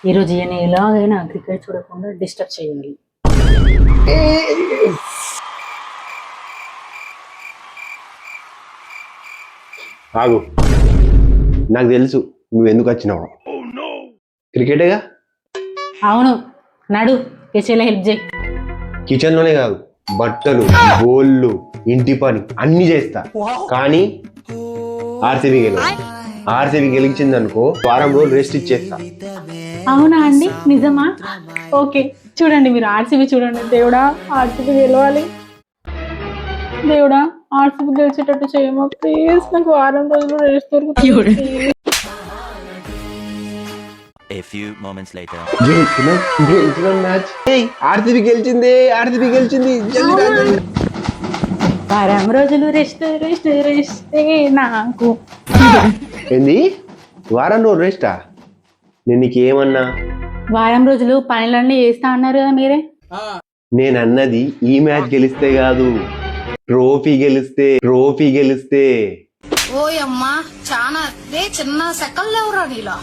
ఈరోజు ఈయన ఎలాగైనా క్రికెట్ చూడకుండా డిస్టర్బ్ చేయాలి. ఆగు, నాకు తెలుసు నువ్వు ఎందుకు వచ్చినావు. క్రికెటేగా. అవును, నడు కిచెన్లో హెల్ప్ చేయి. కిచెన్ లోనే కాదు, బట్టలు, బోళ్ళు, ఇంటి పని అన్ని చేస్తా. కానీ ఆర్సీబీ గెలిచింది అనుకో, వారం రోజులు రెస్ట్ ఇచ్చేస్తా. అవునా అండి, నిజమా? ఓకే, చూడండి మీరు ఆర్సీబీ చూడండి. దేవుడా, ఆర్సీబీ గెలవాలి. దేవుడా, ఆర్సీబీ గెలిచేటట్టు చేయమా ప్లీజ్. నాకు వారం రోజులు రెస్ట్ దొరుకుతుంది. A few moments later. RCB గెలిచింది. వారం రోజులు రెస్ట్ రెస్ట్ రెస్ట్ నాకు. ఏంది వారం రోజులు రెస్టా? నేను నీకేమన్నా? వారం రోజులు పనులన్నీ చేస్తా అన్నారు కదా మీరే. నేను అన్నది ఈ మ్యాచ్ గెలిస్తే కాదు, ట్రోఫీ గెలిస్తే. ఓయమ్మా, చాలా చిన్న సెకల్ లేవురా నీలా.